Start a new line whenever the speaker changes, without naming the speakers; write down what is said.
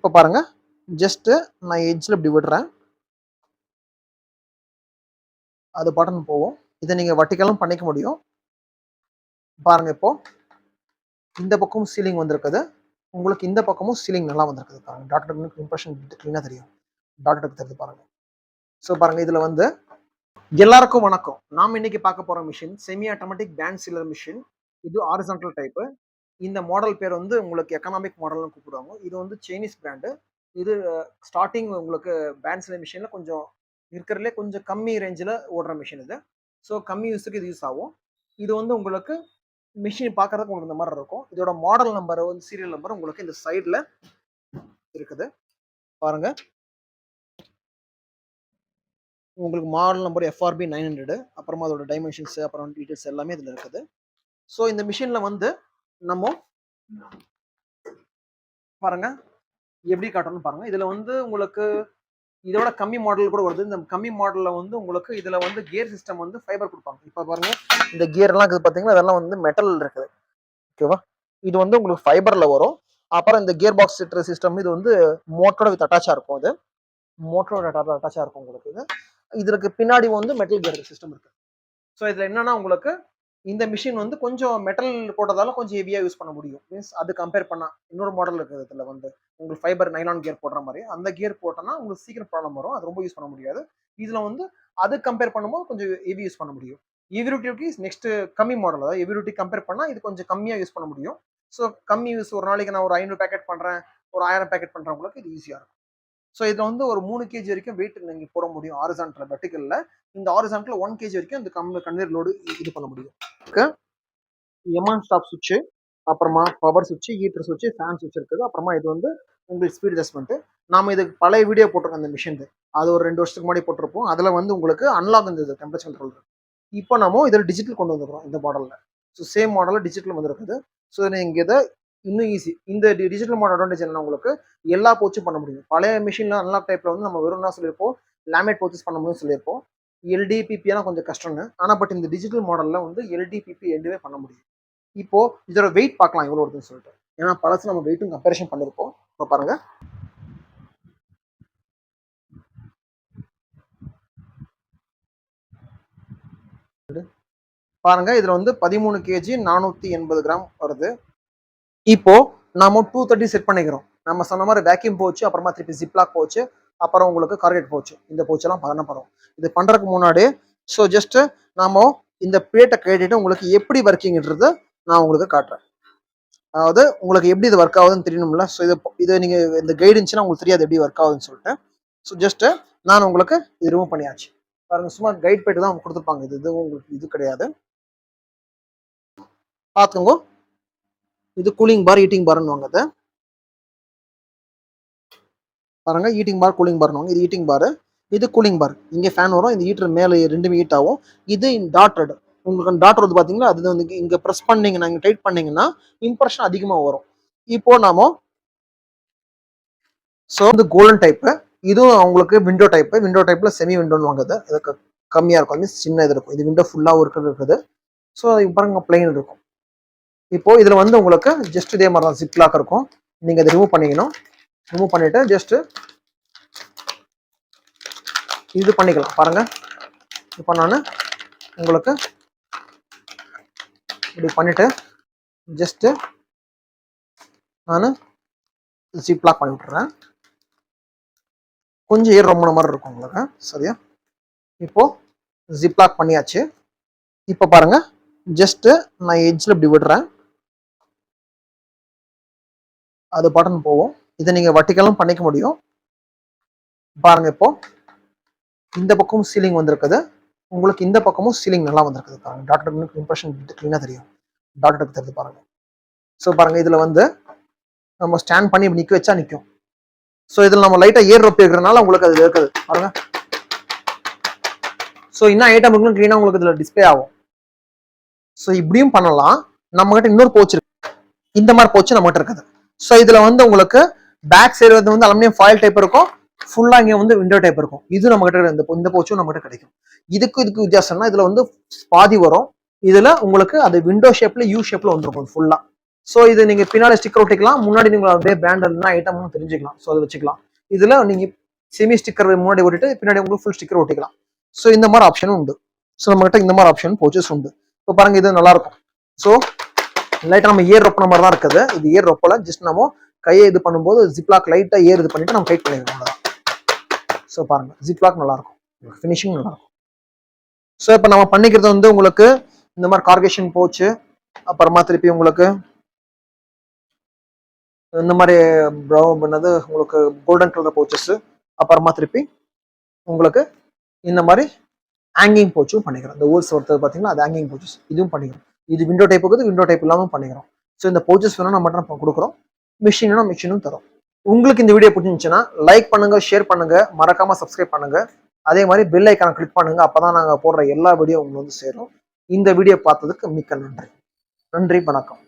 இப்போ பாருங்க, ஜஸ்ட் நான் எட்ஜில் இப்படி விடுறேன், அது பட்டன் போகும். இதை நீங்க வர்டிகலும் பண்ணிக்க முடியும். பாருங்க, இப்போ இந்த பக்கமும் சீலிங் வந்திருக்குது, உங்களுக்கு இந்த பக்கமும் சீலிங் நல்லா வந்திருக்குது. பாருங்க, டாக்டர் இம்ப்ரெஷன் கிளீனா தெரியும், டாக்டருக்கு தெரிஞ்சு பாருங்க. ஸோ பாருங்க, இதுல வந்து எல்லாருக்கும் வணக்கம். நாம இன்னைக்கு பார்க்க போற machine semi automatic band sealer machine. இது ஹாரிசான்டல் டைப். இந்த மாடல் பேர் வந்து உங்களுக்கு எக்கனாமிக் மாடல்னு கூப்பிடுவாங்க. இது வந்து சைனீஸ் பிராண்டு. இது ஸ்டார்டிங் உங்களுக்கு பேண்ட் சீலர் மிஷின்ல கொஞ்சம் இருக்கிறதுலே கொஞ்சம் கம்மி ரேஞ்சில் ஓடுற மிஷின் இது. ஸோ கம்மி யூஸுக்கு இது யூஸ் ஆகும். இது வந்து உங்களுக்கு மிஷின் பார்க்கறதுக்கு உங்களுக்கு இந்த மாதிரி இருக்கும். இதோட மாடல் நம்பர் வந்து சீரியல் நம்பர் உங்களுக்கு இந்த சைடில் இருக்குது. பாருங்க, உங்களுக்கு மாடல் நம்பர் FRB 900, அப்புறமா அதோட டைமென்ஷன்ஸ் அப்புறம் டீடைல்ஸ் எல்லாமே இதில் இருக்குது. ஸோ இந்த மிஷினில் வந்து நம்ம பாருங்க எப்படி காட்டணும்னு பாருங்க. இதில் வந்து உங்களுக்கு இதோட கம்மி மாடல் கூட வருது. இந்த கம்மி மாடலில் வந்து உங்களுக்கு இதில் வந்து கியர் சிஸ்டம் வந்து ஃபைபர் கொடுப்பாங்க. இப்போ பாருங்க, இந்த கியர்லாம் இருக்குது பார்த்தீங்கன்னா, அதெல்லாம் வந்து மெட்டல் இருக்குது. ஓகேவா, இது வந்து உங்களுக்கு ஃபைபரில் வரும். அப்புறம் இந்த கியர் பாக்ஸ் சிஸ்டம் இது வந்து மோட்டரோட வித் அட்டாச்சாக இருக்கும். இது மோட்டரோட அட்டாச்சாக இருக்கும் உங்களுக்கு. இதுக்கு பின்னாடி வந்து மெட்டல் கியர் சிஸ்டம் இருக்கு. ஸோ இதில் என்னன்னா உங்களுக்கு இந்த மிஷின் வந்து கொஞ்சம் மெட்டல் போட்டதால கொஞ்சம் ஹெவியாக யூஸ் பண்ண முடியும். மீன்ஸ் அது கம்பேர் பண்ணா இன்னொரு மாடல் இருக்குது. இதில் வந்து உங்களுக்கு ஃபைபர் நைலான் கியர் போடுற மாதிரி அந்த கியர் போட்டோன்னா உங்களுக்கு சீக்கிரம் ப்ராப்ளம் வரும், அது ரொம்ப யூஸ் பண்ண முடியாது. இதில் வந்து அது கம்பேர் பண்ணும்போது கொஞ்சம் ஹெவி யூஸ் பண்ண முடியும். எவிரிட்டி நெக்ஸ்ட் கம்மி மாடல், அதாவது எவிரிட்டி கம்பேர் பண்ணால் இது கொஞ்சம் கம்மியாக யூஸ் பண்ண முடியும். ஸோ கம்மி யூஸ், ஒரு நாளைக்கு நான் ஒரு 500 பேக்கெட் பண்ணுறேன், ஒரு 1000 பேக்கெட் பண்ணுறவங்களுக்கு இது ஈஸியாக இருக்கும். ஸோ இதில் வந்து ஒரு 3 kg வரைக்கும் வெயிட் நீங்கள் போட முடியும். ஹாரிசான்டல் வெர்டிகல்ல இந்த ஹாரிசான்டல் 1 kg வரைக்கும் இந்த கன்வேயர் லோடு இது பண்ண முடியும். எமான் ஸ்டாப் சுவிட்சு, அப்புறமா பவர் சுவிட்ச், ஹீட்டர் சுவிட்ச், ஃபேன் சுவிட்ச் இருக்குது. அப்புறமா இது வந்து உங்களுக்கு ஸ்பீட் அட்ஜஸ்ட்மெண்ட். நாம இதுக்கு பழைய வீடியோ போட்டிருக்கோம் அந்த மிஷின், அது ஒரு 2 வருஷத்துக்கு முன்னாடி போட்டிருப்போம். அதில் வந்து உங்களுக்கு அன்லாக் இருந்தது டெம்பரேச்சர் கண்ட்ரோல். இப்போ நம்ம இதில் டிஜிட்டல் கொண்டு வந்துருக்கோம் இந்த மாடலில். ஸோ சேம் மாடலில் டிஜிட்டல் வந்துருக்குது. ஸோ நீங்கள் இதை இன்னும் ஈஸி. இந்த டிஜிட்டல் மாடல் அட்வான்டேஜ் என்ன, உங்களுக்கு எல்லா போச்சும் பண்ண முடியும். பழைய மிஷின்ல அன்லாக் டைப்ல வந்து நம்ம வெறும் என்ன சொல்லியிருப்போம், லேமினேட் போச்சஸ் பண்ண முடியும்னு சொல்லியிருப்போம். LDPP கொஞ்சம் கஷ்டம்னு. ஆனால் பட் இந்த டிஜிட்டல் மாடலில் வந்து LDPP ரெண்டுமே பண்ண முடியும். இப்போ இதோட வெயிட் பார்க்கலாம் எவ்வளோ வருதுன்னு சொல்லிட்டு. ஏன்னா பழசு நம்ம வெயிட்டும் கம்பேரிஷன் பண்ணிருப்போம். இப்போ பாருங்க, பாருங்க இதுல வந்து 13 kg 480 கிராம் வருது. இப்போ நாம 230 செட் பண்ணிக்கிறோம். நம்ம சொன்ன மாதிரி வேக்யூம் போச்சு, அப்புறமா திருப்பி ஜிப்லாக் போச்சு, அப்புறம் உங்களுக்கு கார்கெட் போச்சு. இந்த போச்செல்லாம் பண்ணப்படும். இது பண்றதுக்கு முன்னாடி ஸோ ஜஸ்ட் நாம இந்த பிளேட்டை கேட்டுட்டு உங்களுக்கு எப்படி ஒர்க்கிங்ன்றது நான் உங்களுக்கு காட்டுறேன். அதாவது உங்களுக்கு எப்படி இது ஒர்க் ஆகுதுன்னு தெரியணும்ல. ஸோ இது நீங்க இந்த கைடு இருந்துச்சுன்னா உங்களுக்கு தெரியாது எப்படி ஒர்க் ஆகுதுன்னு சொல்லிட்டு. ஸோ ஜஸ்ட் நான் உங்களுக்கு இது ரிமூவ் பண்ணியாச்சு. பாருங்க, சும்மா கைட் போயிட்டு தான் கொடுத்துருப்பாங்க. இது உங்களுக்கு இது கிடையாது, பார்த்துக்கோங்க. இது கூலிங் பார், ஹீட்டிங் பார்னு வாங்க. அதை பாருங்க, ஹீட்டிங் பார் கூலிங் பார்னு வாங்க. இது ஹீட்டிங் பார், இது கூலிங் பார். இங்கே ஃபேன் வரும், இந்த ஹீட்டர் மேலே ரெண்டுமே ஹீட் ஆகும். இது டாட்டட், உங்களுக்கு டாட்டர் வந்து பார்த்தீங்கன்னா அது வந்து இங்கே ப்ரெஸ் பண்ணீங்கன்னா, இங்கே டைட் பண்ணீங்கன்னா இம்ப்ரெஷன் அதிகமாக வரும். இப்போ நாம ஸோ வந்து கோல்டன் டைப்பு, இதுவும் அவங்களுக்கு விண்டோ டைப்பு. விண்டோ டைப்பில் செமி விண்டோன்னு வாங்குது. இதுக்கு கம்மியாக இருக்கும், மீன்ஸ் சின்ன இது இருக்கும். இது விண்டோ ஃபுல்லாக இருக்குது. ஸோ அது பாருங்க பிளைன் இருக்கும். இப்போ இதில் வந்து உங்களுக்கு ஜஸ்ட் இதே மாதிரி தான் ஜிப் லாக் இருக்கும். நீங்கள் அதை ரிமூவ் பண்ணிக்கணும். ரிமூவ் பண்ணிவிட்டு ஜஸ்ட்டு இது பண்ணிக்கலாம். பாருங்கள், இப்போ நான் உங்களுக்கு இப்படி பண்ணிவிட்டு ஜஸ்ட்டு நான் ஜிப் லாக் பண்ணி விட்டுறேன். கொஞ்சம் ஏர் ரொம்ப மாதிரி இருக்கும் உங்களுக்கு, சரியா? இப்போது ஜிப் லாக் பண்ணியாச்சு. இப்போ பாருங்கள், ஜஸ்ட்டு நான் எட்ஜில் இப்படி விடுறேன், அது பட்டன் போகும். இதை நீங்கள் வர்டிகலும் பண்ணிக்க முடியும். பாருங்க, இப்போ இந்த பக்கமும் சீலிங் வந்திருக்குது, உங்களுக்கு இந்த பக்கமும் சீலிங் நல்லா வந்திருக்குது. பாருங்க, டாக்டருக்கு இம்ப்ரெஷன் கிளீனா தெரியும், டாக்டருக்கு தெரிஞ்சு பாருங்க. ஸோ பாருங்க, இதுல வந்து நம்ம ஸ்டாண்ட் பண்ணி நிக்க வச்சா நிற்கும். ஸோ இதில் நம்ம லைட்டா ஏர் ரொப்பி இருக்கிறதுனால உங்களுக்கு அது இருக்குது. பாருங்க, ஸோ இன்னும் ஐட்டம் இருக்குன்னு கிளீனா உங்களுக்கு இதுல டிஸ்பிளே ஆகும். ஸோ இப்படியும் பண்ணலாம். நம்ம கிட்ட இன்னொரு போச்சு இருக்கு, இந்த மாதிரி போச்சு நம்ம கிட்ட இருக்குது. ஸோ இதுல வந்து உங்களுக்கு பேக் சைடு வந்து அலுமினியம் ஃபாயில் டைப் இருக்கும், ஃபுல்லா இங்க வந்து விண்டோ டைப் இருக்கும். இது நம்ம கிட்ட இந்த போச்சும் நம்ம கிட்ட கிடைக்கும். இதுக்கு வித்தியாசம்னா இதுல வந்து பாதி வரும், இதுல உங்களுக்கு அது விண்டோ ஷேப்ல யூ ஷேப்ல வந்துருக்கும் ஃபுல்லா. ஸோ இது நீங்க பின்னாடி ஸ்டிக்கர் ஒட்டிக்கலாம், முன்னாடி நீங்க அப்படியே பிராண்ட் என்ன ஐட்டம்னு தெரிஞ்சுக்கலாம். ஸோ அதை வச்சுக்கலாம். இதுல நீங்க செமி ஸ்டிக்கர் முன்னாடி ஒட்டிட்டு பின்னாடி உங்களுக்கு ஃபுல் ஸ்டிக்கர் ஒட்டிக்கலாம். ஸோ இந்த மாதிரி ஆப்ஷனும் உண்டு. ஸோ நம்ம கிட்ட இந்த மாதிரி ஆப்ஷன் பவுச்சஸ் உண்டு. இப்போ பாருங்க இது நல்லா இருக்கும். ஸோ லைட்டா நம்ம ஏர் ரொப்பின மாதிரி தான் இருக்குது. இது ஏர் ரொப்பல, ஜஸ்ட் நம்ம கையை இது பண்ணும்போது ஜிப்லாக் லைட்டா ஏர் இது பண்ணிட்டு நம்ம டைட் பண்ணிடுவோம். அவ்வளவுதான். ஸோ பாருங்க ஜிப்லாக் நல்லா இருக்கும், ஃபினிஷிங் நல்லா இருக்கும். ஸோ இப்போ நம்ம பண்ணிக்கிறது வந்து உங்களுக்கு இந்த மாதிரி கார்கேஷன் போச்சு, அப்புறமா திருப்பி உங்களுக்கு இந்த மாதிரி ப்ரௌன் பண்ணது உங்களுக்கு கோல்டன் கலர் பவுச்சஸ், அப்புறமா திருப்பி உங்களுக்கு இந்த மாதிரி ஹேங்கிங் பவுச்சும் பண்ணிக்கிறோம். இந்த ஹோல்ஸ் ஒருத்தர் பார்த்தீங்கன்னா அது ஹேங்கிங் பவுச்சஸ் இதுவும் பண்ணிக்கிறோம். இது விண்டோ டைப் இருக்குது, விண்டோ டைப் இல்லாமல் பண்ணிக்கிறோம். ஸோ இந்த பவுச்சஸ் வேணும் நம்ம மட்டும் கொடுக்குறோம், மிஷினா மிஷினும் தரும். உங்களுக்கு இந்த வீடியோ பிடிச்சிருந்துச்சுன்னா லைக் பண்ணுங்க, ஷேர் பண்ணுங்க, மறக்காம சப்ஸ்கிரைப் பண்ணுங்க. அதே மாதிரி பெல் ஐக்கான கிளிக் பண்ணுங்க. அப்பதான் நாங்கள் போடுற எல்லா வீடியோ உங்களுக்கு வந்து சேரும். இந்த வீடியோ பார்த்ததுக்கு மிக்க நன்றி. நன்றி, வணக்கம்.